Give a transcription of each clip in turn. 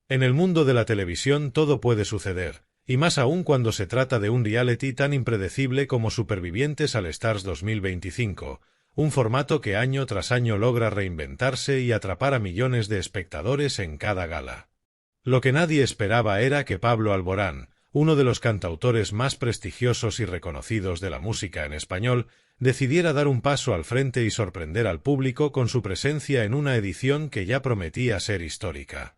En el mundo de la televisión todo puede suceder, y más aún cuando se trata de un reality tan impredecible como Supervivientes All Stars 2025, un formato que año tras año logra reinventarse y atrapar a millones de espectadores en cada gala. Lo que nadie esperaba era que Pablo Alborán, uno de los cantautores más prestigiosos y reconocidos de la música en español, decidiera dar un paso al frente y sorprender al público con su presencia en una edición que ya prometía ser histórica.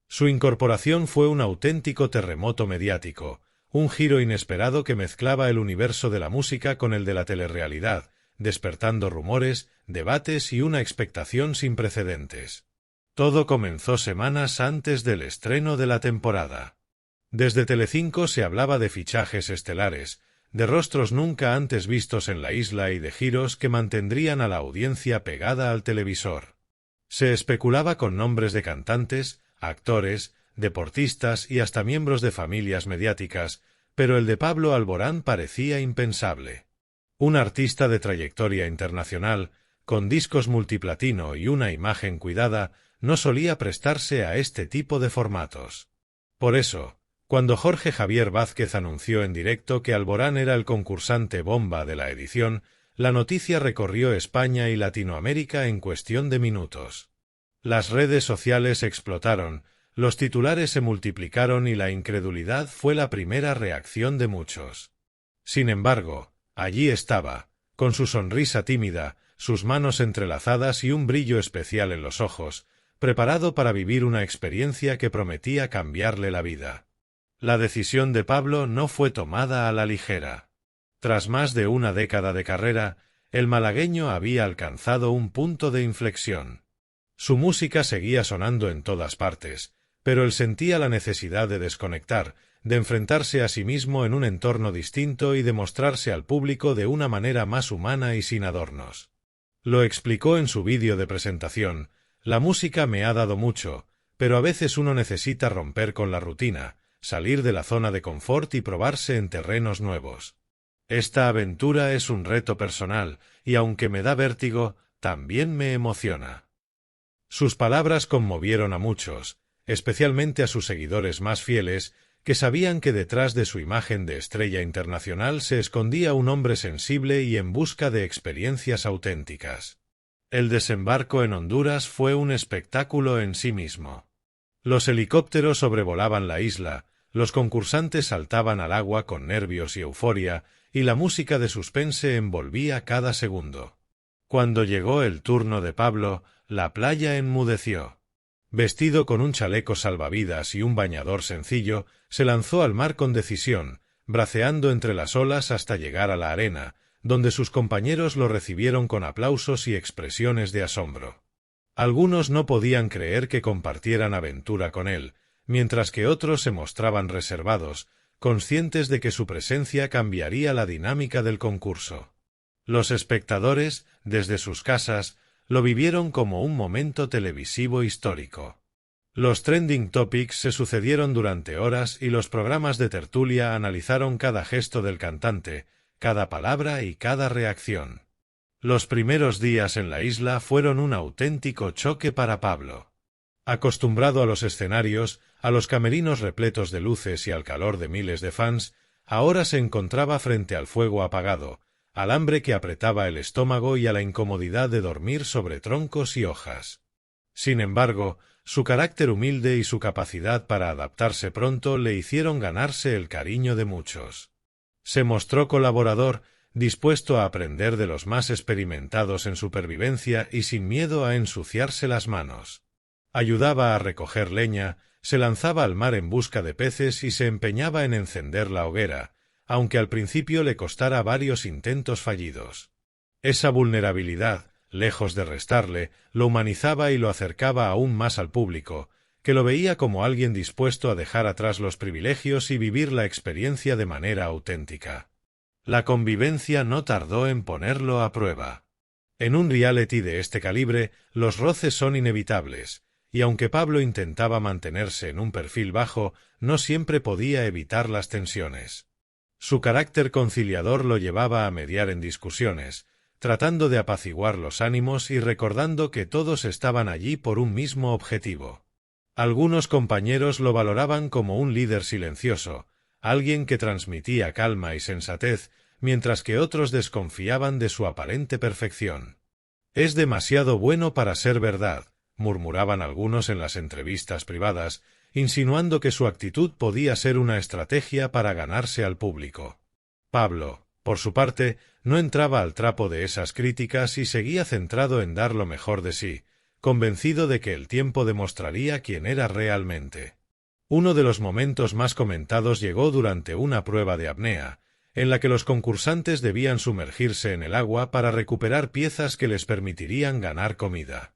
Su incorporación fue un auténtico terremoto mediático, un giro inesperado que mezclaba el universo de la música con el de la telerrealidad, despertando rumores, debates y una expectación sin precedentes. Todo comenzó semanas antes del estreno de la temporada. Desde Telecinco se hablaba de fichajes estelares, de rostros nunca antes vistos en la isla y de giros que mantendrían a la audiencia pegada al televisor. Se especulaba con nombres de cantantes, actores, deportistas y hasta miembros de familias mediáticas, pero el de Pablo Alborán parecía impensable. Un artista de trayectoria internacional, con discos multiplatino y una imagen cuidada, no solía prestarse a este tipo de formatos. Por eso, cuando Jorge Javier Vázquez anunció en directo que Alborán era el concursante bomba de la edición, la noticia recorrió España y Latinoamérica en cuestión de minutos. Las redes sociales explotaron, los titulares se multiplicaron y la incredulidad fue la primera reacción de muchos. Sin embargo, allí estaba, con su sonrisa tímida, sus manos entrelazadas y un brillo especial en los ojos, preparado para vivir una experiencia que prometía cambiarle la vida. La decisión de Pablo no fue tomada a la ligera. Tras más de una década de carrera, el malagueño había alcanzado un punto de inflexión. Su música seguía sonando en todas partes, pero él sentía la necesidad de desconectar, de enfrentarse a sí mismo en un entorno distinto y de mostrarse al público de una manera más humana y sin adornos. Lo explicó en su vídeo de presentación: «La música me ha dado mucho, pero a veces uno necesita romper con la rutina, salir de la zona de confort y probarse en terrenos nuevos. Esta aventura es un reto personal, y aunque me da vértigo, también me emociona». Sus palabras conmovieron a muchos, especialmente a sus seguidores más fieles, que sabían que detrás de su imagen de estrella internacional se escondía un hombre sensible y en busca de experiencias auténticas. El desembarco en Honduras fue un espectáculo en sí mismo. Los helicópteros sobrevolaban la isla, los concursantes saltaban al agua con nervios y euforia, y la música de suspense envolvía cada segundo. Cuando llegó el turno de Pablo, la playa enmudeció. Vestido con un chaleco salvavidas y un bañador sencillo, se lanzó al mar con decisión, braceando entre las olas hasta llegar a la arena, donde sus compañeros lo recibieron con aplausos y expresiones de asombro. Algunos no podían creer que compartieran aventura con él, mientras que otros se mostraban reservados, conscientes de que su presencia cambiaría la dinámica del concurso. Los espectadores, desde sus casas, lo vivieron como un momento televisivo histórico. Los trending topics se sucedieron durante horas y los programas de tertulia analizaron cada gesto del cantante, cada palabra y cada reacción. Los primeros días en la isla fueron un auténtico choque para Pablo. Acostumbrado a los escenarios, a los camerinos repletos de luces y al calor de miles de fans, ahora se encontraba frente al fuego apagado, al hambre que apretaba el estómago y a la incomodidad de dormir sobre troncos y hojas. Sin embargo, su carácter humilde y su capacidad para adaptarse pronto le hicieron ganarse el cariño de muchos. Se mostró colaborador, dispuesto a aprender de los más experimentados en supervivencia y sin miedo a ensuciarse las manos. Ayudaba a recoger leña, se lanzaba al mar en busca de peces y se empeñaba en encender la hoguera, aunque al principio le costara varios intentos fallidos. Esa vulnerabilidad, lejos de restarle, lo humanizaba y lo acercaba aún más al público, que lo veía como alguien dispuesto a dejar atrás los privilegios y vivir la experiencia de manera auténtica. La convivencia no tardó en ponerlo a prueba. En un reality de este calibre, los roces son inevitables, y aunque Pablo intentaba mantenerse en un perfil bajo, no siempre podía evitar las tensiones. Su carácter conciliador lo llevaba a mediar en discusiones, tratando de apaciguar los ánimos y recordando que todos estaban allí por un mismo objetivo. Algunos compañeros lo valoraban como un líder silencioso, alguien que transmitía calma y sensatez, mientras que otros desconfiaban de su aparente perfección. «Es demasiado bueno para ser verdad», murmuraban algunos en las entrevistas privadas, insinuando que su actitud podía ser una estrategia para ganarse al público. Pablo, por su parte, no entraba al trapo de esas críticas y seguía centrado en dar lo mejor de sí, convencido de que el tiempo demostraría quién era realmente. Uno de los momentos más comentados llegó durante una prueba de apnea, en la que los concursantes debían sumergirse en el agua para recuperar piezas que les permitirían ganar comida.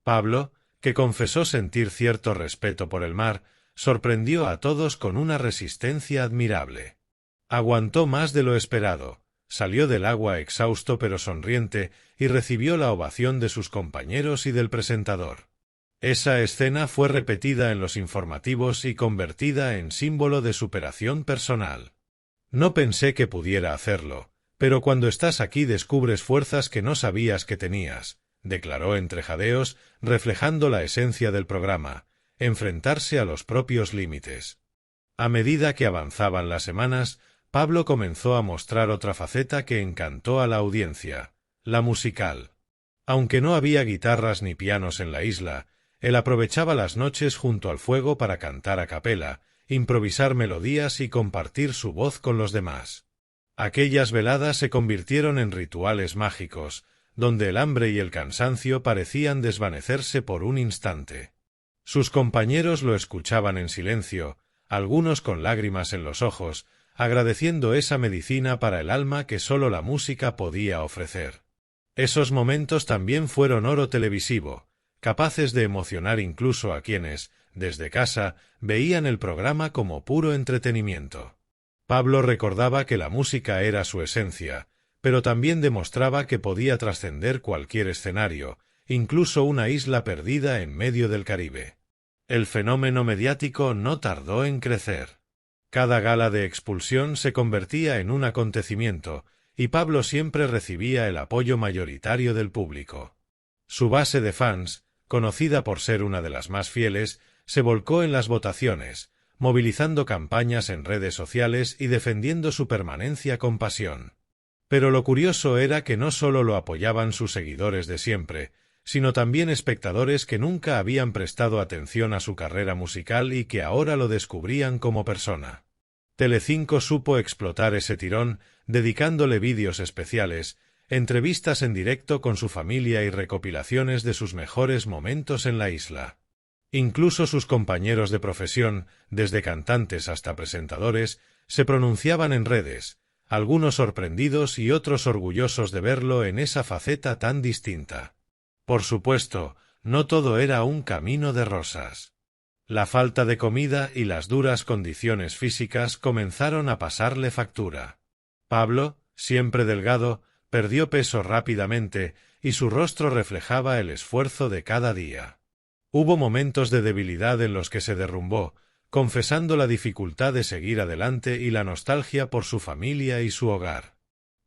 Pablo, que confesó sentir cierto respeto por el mar, sorprendió a todos con una resistencia admirable. Aguantó más de lo esperado, salió del agua exhausto pero sonriente y recibió la ovación de sus compañeros y del presentador. Esa escena fue repetida en los informativos y convertida en símbolo de superación personal. «No pensé que pudiera hacerlo, pero cuando estás aquí descubres fuerzas que no sabías que tenías», declaró entre jadeos, reflejando la esencia del programa, enfrentarse a los propios límites. A medida que avanzaban las semanas, Pablo comenzó a mostrar otra faceta que encantó a la audiencia, la musical. Aunque no había guitarras ni pianos en la isla, él aprovechaba las noches junto al fuego para cantar a capela, improvisar melodías y compartir su voz con los demás. Aquellas veladas se convirtieron en rituales mágicos, donde el hambre y el cansancio parecían desvanecerse por un instante. Sus compañeros lo escuchaban en silencio, algunos con lágrimas en los ojos, agradeciendo esa medicina para el alma que sólo la música podía ofrecer. Esos momentos también fueron oro televisivo, capaces de emocionar incluso a quienes, desde casa, veían el programa como puro entretenimiento. Pablo recordaba que la música era su esencia, pero también demostraba que podía trascender cualquier escenario, incluso una isla perdida en medio del Caribe. El fenómeno mediático no tardó en crecer. Cada gala de expulsión se convertía en un acontecimiento, y Pablo siempre recibía el apoyo mayoritario del público. Su base de fans, conocida por ser una de las más fieles, se volcó en las votaciones, movilizando campañas en redes sociales y defendiendo su permanencia con pasión. Pero lo curioso era que no solo lo apoyaban sus seguidores de siempre, sino también espectadores que nunca habían prestado atención a su carrera musical y que ahora lo descubrían como persona. Telecinco supo explotar ese tirón, dedicándole vídeos especiales, entrevistas en directo con su familia y recopilaciones de sus mejores momentos en la isla. Incluso sus compañeros de profesión, desde cantantes hasta presentadores, se pronunciaban en redes, algunos sorprendidos y otros orgullosos de verlo en esa faceta tan distinta. Por supuesto, no todo era un camino de rosas. La falta de comida y las duras condiciones físicas comenzaron a pasarle factura. Pablo, siempre delgado, perdió peso rápidamente y su rostro reflejaba el esfuerzo de cada día. Hubo momentos de debilidad en los que se derrumbó, confesando la dificultad de seguir adelante y la nostalgia por su familia y su hogar.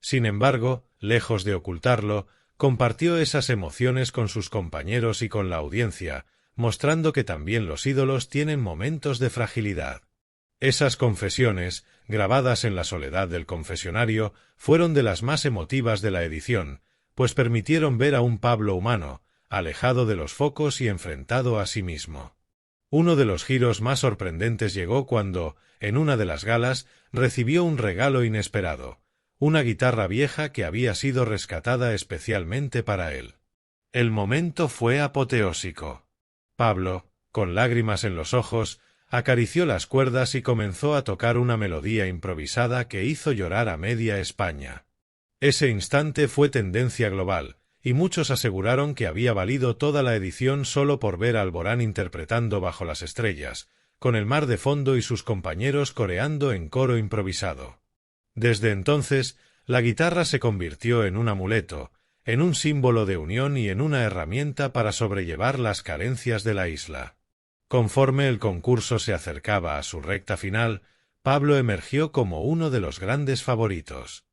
Sin embargo, lejos de ocultarlo, compartió esas emociones con sus compañeros y con la audiencia, mostrando que también los ídolos tienen momentos de fragilidad. Esas confesiones, grabadas en la soledad del confesionario, fueron de las más emotivas de la edición, pues permitieron ver a un Pablo humano, alejado de los focos y enfrentado a sí mismo. Uno de los giros más sorprendentes llegó cuando, en una de las galas, recibió un regalo inesperado, una guitarra vieja que había sido rescatada especialmente para él. El momento fue apoteósico. Pablo, con lágrimas en los ojos, acarició las cuerdas y comenzó a tocar una melodía improvisada que hizo llorar a media España. Ese instante fue tendencia global, y muchos aseguraron que había valido toda la edición solo por ver a Alborán interpretando Bajo las estrellas, con el mar de fondo y sus compañeros coreando en coro improvisado. Desde entonces, la guitarra se convirtió en un amuleto, en un símbolo de unión y en una herramienta para sobrellevar las carencias de la isla. Conforme el concurso se acercaba a su recta final, Pablo emergió como uno de los grandes favoritos.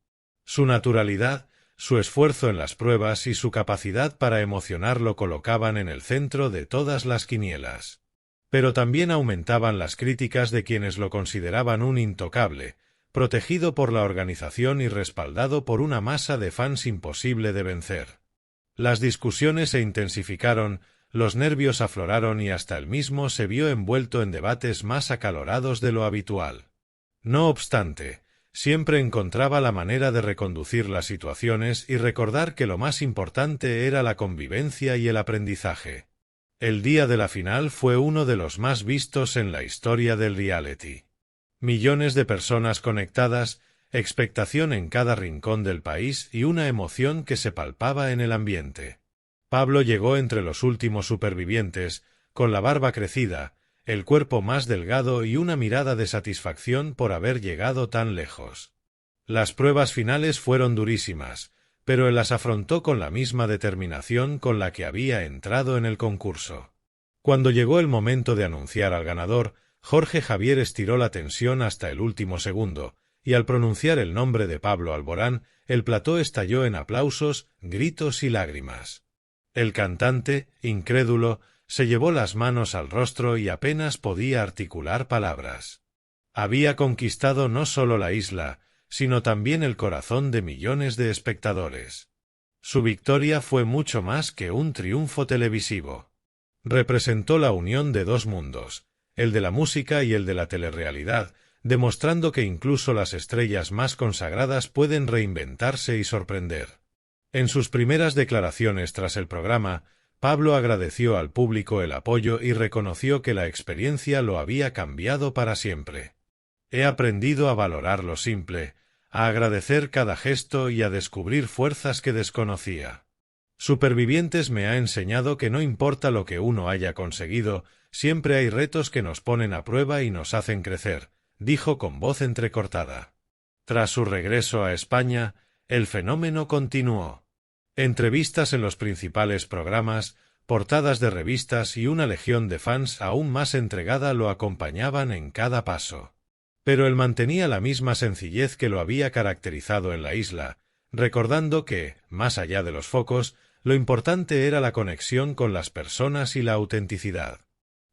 Su naturalidad, su esfuerzo en las pruebas y su capacidad para emocionar lo colocaban en el centro de todas las quinielas. Pero también aumentaban las críticas de quienes lo consideraban un intocable, protegido por la organización y respaldado por una masa de fans imposible de vencer. Las discusiones se intensificaron, los nervios afloraron y hasta él mismo se vio envuelto en debates más acalorados de lo habitual. No obstante, siempre encontraba la manera de reconducir las situaciones y recordar que lo más importante era la convivencia y el aprendizaje. El día de la final fue uno de los más vistos en la historia del reality. Millones de personas conectadas, expectación en cada rincón del país y una emoción que se palpaba en el ambiente. Pablo llegó entre los últimos supervivientes, con la barba crecida, el cuerpo más delgado y una mirada de satisfacción por haber llegado tan lejos. Las pruebas finales fueron durísimas, pero él las afrontó con la misma determinación con la que había entrado en el concurso. Cuando llegó el momento de anunciar al ganador, Jorge Javier estiró la tensión hasta el último segundo, y al pronunciar el nombre de Pablo Alborán, el plató estalló en aplausos, gritos y lágrimas. El cantante, incrédulo, se llevó las manos al rostro y apenas podía articular palabras. Había conquistado no solo la isla, sino también el corazón de millones de espectadores. Su victoria fue mucho más que un triunfo televisivo. Representó la unión de dos mundos, el de la música y el de la telerrealidad, demostrando que incluso las estrellas más consagradas pueden reinventarse y sorprender. En sus primeras declaraciones tras el programa, Pablo agradeció al público el apoyo y reconoció que la experiencia lo había cambiado para siempre. He aprendido a valorar lo simple, a agradecer cada gesto y a descubrir fuerzas que desconocía. Supervivientes me ha enseñado que no importa lo que uno haya conseguido, siempre hay retos que nos ponen a prueba y nos hacen crecer, dijo con voz entrecortada. Tras su regreso a España, el fenómeno continuó. Entrevistas en los principales programas, portadas de revistas y una legión de fans aún más entregada lo acompañaban en cada paso. Pero él mantenía la misma sencillez que lo había caracterizado en la isla, recordando que, más allá de los focos, lo importante era la conexión con las personas y la autenticidad.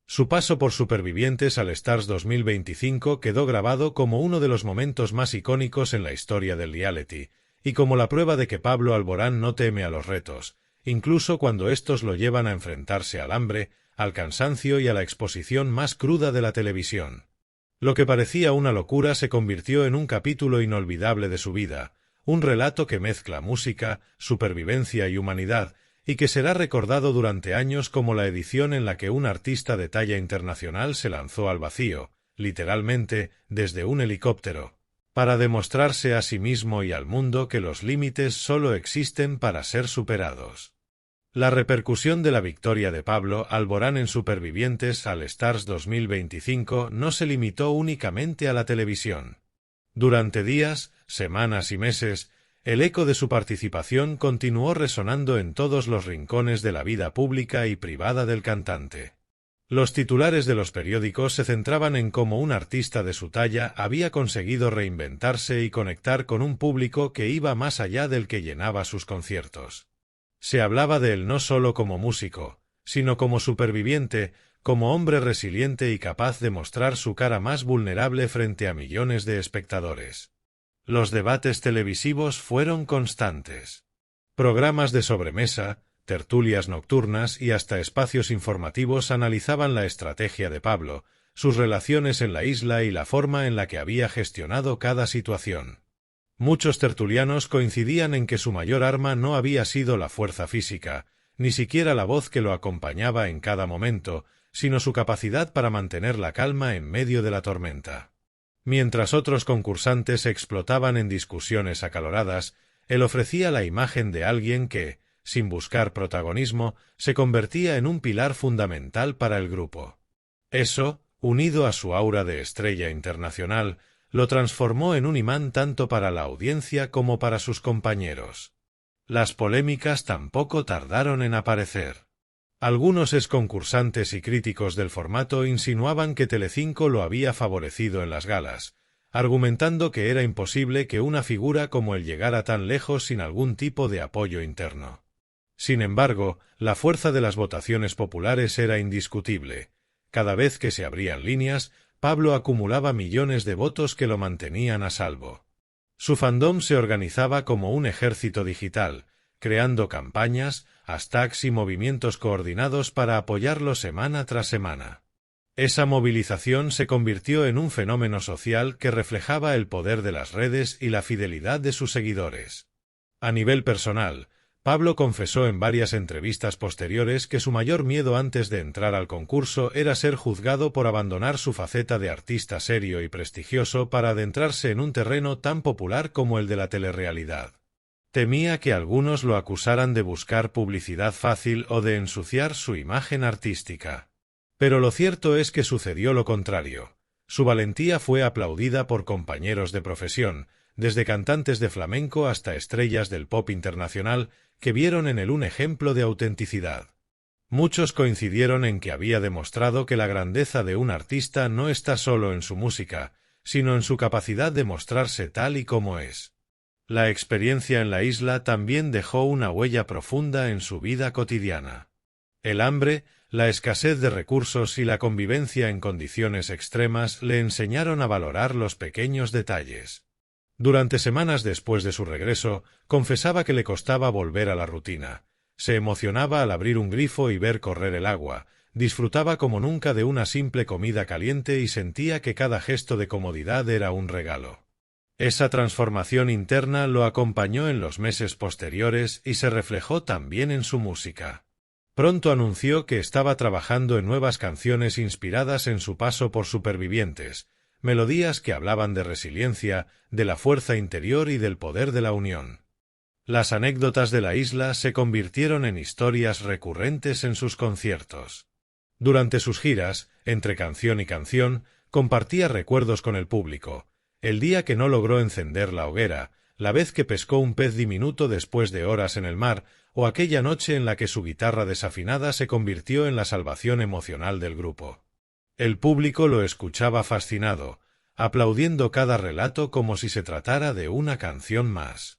Su paso por Supervivientes al Stars 2025 quedó grabado como uno de los momentos más icónicos en la historia del reality, y como la prueba de que Pablo Alborán no teme a los retos, incluso cuando estos lo llevan a enfrentarse al hambre, al cansancio y a la exposición más cruda de la televisión. Lo que parecía una locura se convirtió en un capítulo inolvidable de su vida, un relato que mezcla música, supervivencia y humanidad, y que será recordado durante años como la edición en la que un artista de talla internacional se lanzó al vacío, literalmente, desde un helicóptero, para demostrarse a sí mismo y al mundo que los límites solo existen para ser superados. La repercusión de la victoria de Pablo Alborán en Supervivientes al Stars 2025 no se limitó únicamente a la televisión. Durante días, semanas y meses, el eco de su participación continuó resonando en todos los rincones de la vida pública y privada del cantante. Los titulares de los periódicos se centraban en cómo un artista de su talla había conseguido reinventarse y conectar con un público que iba más allá del que llenaba sus conciertos. Se hablaba de él no solo como músico, sino como superviviente, como hombre resiliente y capaz de mostrar su cara más vulnerable frente a millones de espectadores. Los debates televisivos fueron constantes. Programas de sobremesa, tertulias nocturnas y hasta espacios informativos analizaban la estrategia de Pablo, sus relaciones en la isla y la forma en la que había gestionado cada situación. Muchos tertulianos coincidían en que su mayor arma no había sido la fuerza física, ni siquiera la voz que lo acompañaba en cada momento, sino su capacidad para mantener la calma en medio de la tormenta. Mientras otros concursantes explotaban en discusiones acaloradas, él ofrecía la imagen de alguien que, sin buscar protagonismo, se convertía en un pilar fundamental para el grupo. Eso, unido a su aura de estrella internacional, lo transformó en un imán tanto para la audiencia como para sus compañeros. Las polémicas tampoco tardaron en aparecer. Algunos exconcursantes y críticos del formato insinuaban que Telecinco lo había favorecido en las galas, argumentando que era imposible que una figura como él llegara tan lejos sin algún tipo de apoyo interno. Sin embargo, la fuerza de las votaciones populares era indiscutible. Cada vez que se abrían líneas, Pablo acumulaba millones de votos que lo mantenían a salvo. Su fandom se organizaba como un ejército digital, creando campañas, hashtags y movimientos coordinados para apoyarlo semana tras semana. Esa movilización se convirtió en un fenómeno social que reflejaba el poder de las redes y la fidelidad de sus seguidores. A nivel personal, Pablo confesó en varias entrevistas posteriores que su mayor miedo antes de entrar al concurso era ser juzgado por abandonar su faceta de artista serio y prestigioso para adentrarse en un terreno tan popular como el de la telerrealidad. Temía que algunos lo acusaran de buscar publicidad fácil o de ensuciar su imagen artística. Pero lo cierto es que sucedió lo contrario. Su valentía fue aplaudida por compañeros de profesión, desde cantantes de flamenco hasta estrellas del pop internacional, que vieron en él un ejemplo de autenticidad. Muchos coincidieron en que había demostrado que la grandeza de un artista no está solo en su música, sino en su capacidad de mostrarse tal y como es. La experiencia en la isla también dejó una huella profunda en su vida cotidiana. El hambre, la escasez de recursos y la convivencia en condiciones extremas le enseñaron a valorar los pequeños detalles. Durante semanas después de su regreso, confesaba que le costaba volver a la rutina. Se emocionaba al abrir un grifo y ver correr el agua, disfrutaba como nunca de una simple comida caliente y sentía que cada gesto de comodidad era un regalo. Esa transformación interna lo acompañó en los meses posteriores y se reflejó también en su música. Pronto anunció que estaba trabajando en nuevas canciones inspiradas en su paso por Supervivientes, melodías que hablaban de resiliencia, de la fuerza interior y del poder de la unión. Las anécdotas de la isla se convirtieron en historias recurrentes en sus conciertos. Durante sus giras, entre canción y canción, compartía recuerdos con el público. El día que no logró encender la hoguera, la vez que pescó un pez diminuto después de horas en el mar, o aquella noche en la que su guitarra desafinada se convirtió en la salvación emocional del grupo. El público lo escuchaba fascinado, aplaudiendo cada relato como si se tratara de una canción más.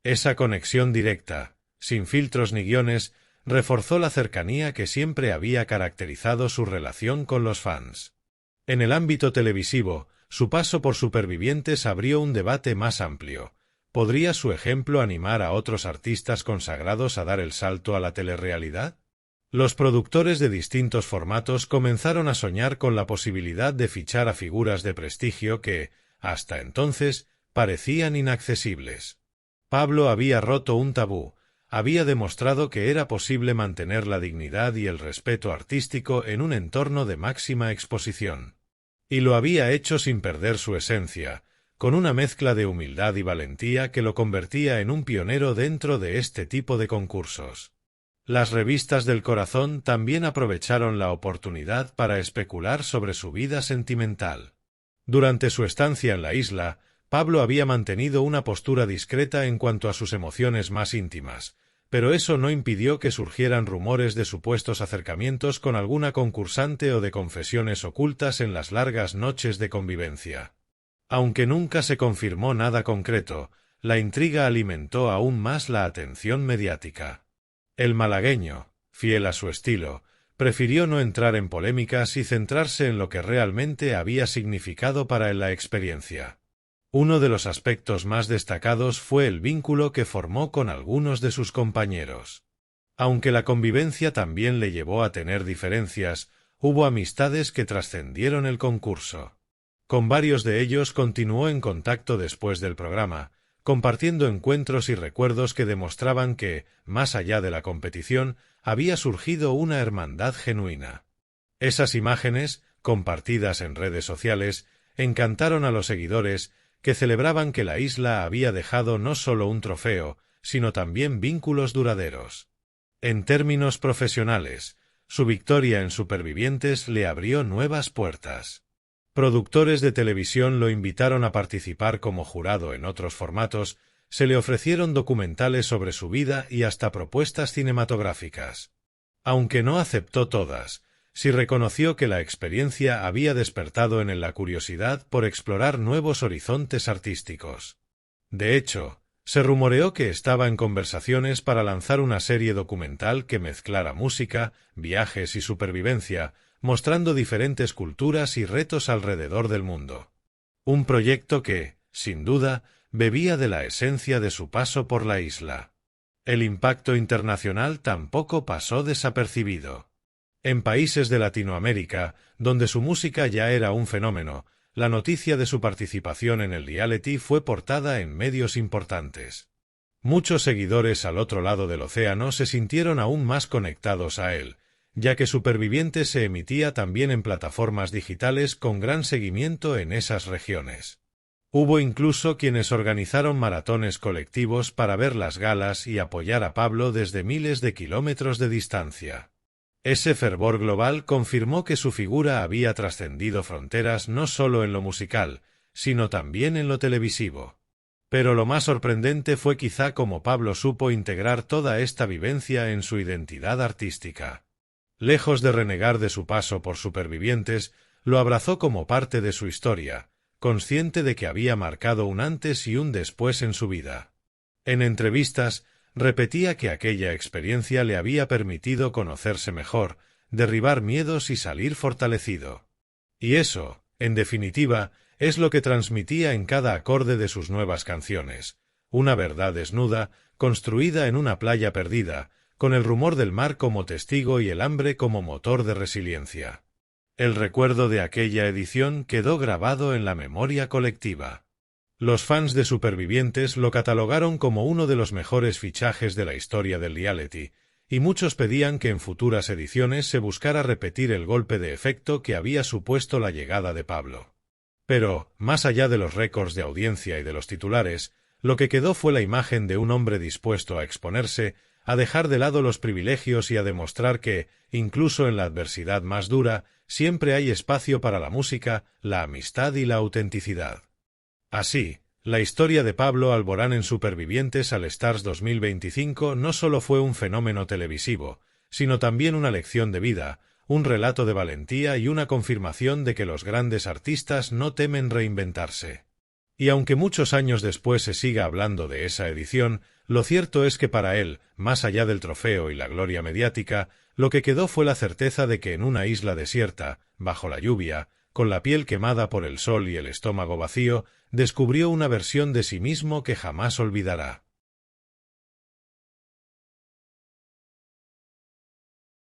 Esa conexión directa, sin filtros ni guiones, reforzó la cercanía que siempre había caracterizado su relación con los fans. En el ámbito televisivo, su paso por Supervivientes abrió un debate más amplio. ¿Podría su ejemplo animar a otros artistas consagrados a dar el salto a la telerrealidad? Los productores de distintos formatos comenzaron a soñar con la posibilidad de fichar a figuras de prestigio que, hasta entonces, parecían inaccesibles. Pablo había roto un tabú, había demostrado que era posible mantener la dignidad y el respeto artístico en un entorno de máxima exposición. Y lo había hecho sin perder su esencia, con una mezcla de humildad y valentía que lo convertía en un pionero dentro de este tipo de concursos. Las revistas del corazón también aprovecharon la oportunidad para especular sobre su vida sentimental. Durante su estancia en la isla, Pablo había mantenido una postura discreta en cuanto a sus emociones más íntimas, pero eso no impidió que surgieran rumores de supuestos acercamientos con alguna concursante o de confesiones ocultas en las largas noches de convivencia. Aunque nunca se confirmó nada concreto, la intriga alimentó aún más la atención mediática. El malagueño, fiel a su estilo, prefirió no entrar en polémicas y centrarse en lo que realmente había significado para él la experiencia. Uno de los aspectos más destacados fue el vínculo que formó con algunos de sus compañeros. Aunque la convivencia también le llevó a tener diferencias, hubo amistades que trascendieron el concurso. Con varios de ellos continuó en contacto después del programa, compartiendo encuentros y recuerdos que demostraban que, más allá de la competición, había surgido una hermandad genuina. Esas imágenes, compartidas en redes sociales, encantaron a los seguidores, que celebraban que la isla había dejado no solo un trofeo, sino también vínculos duraderos. En términos profesionales, su victoria en Supervivientes le abrió nuevas puertas. Productores de televisión lo invitaron a participar como jurado en otros formatos, se le ofrecieron documentales sobre su vida y hasta propuestas cinematográficas. Aunque no aceptó todas, sí reconoció que la experiencia había despertado en él la curiosidad por explorar nuevos horizontes artísticos. De hecho, se rumoreó que estaba en conversaciones para lanzar una serie documental que mezclara música, viajes y supervivencia, mostrando diferentes culturas y retos alrededor del mundo. Un proyecto que, sin duda, bebía de la esencia de su paso por la isla. El impacto internacional tampoco pasó desapercibido. En países de Latinoamérica, donde su música ya era un fenómeno, la noticia de su participación en el reality fue portada en medios importantes. Muchos seguidores al otro lado del océano se sintieron aún más conectados a él, ya que Supervivientes se emitía también en plataformas digitales con gran seguimiento en esas regiones. Hubo incluso quienes organizaron maratones colectivos para ver las galas y apoyar a Pablo desde miles de kilómetros de distancia. Ese fervor global confirmó que su figura había trascendido fronteras no solo en lo musical, sino también en lo televisivo. Pero lo más sorprendente fue quizá cómo Pablo supo integrar toda esta vivencia en su identidad artística. Lejos de renegar de su paso por Supervivientes, lo abrazó como parte de su historia, consciente de que había marcado un antes y un después en su vida. En entrevistas, repetía que aquella experiencia le había permitido conocerse mejor, derribar miedos y salir fortalecido. Y eso, en definitiva, es lo que transmitía en cada acorde de sus nuevas canciones, una verdad desnuda, construida en una playa perdida, con el rumor del mar como testigo y el hambre como motor de resiliencia. El recuerdo de aquella edición quedó grabado en la memoria colectiva. Los fans de Supervivientes lo catalogaron como uno de los mejores fichajes de la historia del reality, y muchos pedían que en futuras ediciones se buscara repetir el golpe de efecto que había supuesto la llegada de Pablo. Pero, más allá de los récords de audiencia y de los titulares, lo que quedó fue la imagen de un hombre dispuesto a exponerse, a dejar de lado los privilegios y a demostrar que, incluso en la adversidad más dura, siempre hay espacio para la música, la amistad y la autenticidad. Así, la historia de Pablo Alborán en Supervivientes All Stars 2025 no solo fue un fenómeno televisivo, sino también una lección de vida, un relato de valentía y una confirmación de que los grandes artistas no temen reinventarse. Y aunque muchos años después se siga hablando de esa edición, lo cierto es que para él, más allá del trofeo y la gloria mediática, lo que quedó fue la certeza de que en una isla desierta, bajo la lluvia, con la piel quemada por el sol y el estómago vacío, descubrió una versión de sí mismo que jamás olvidará.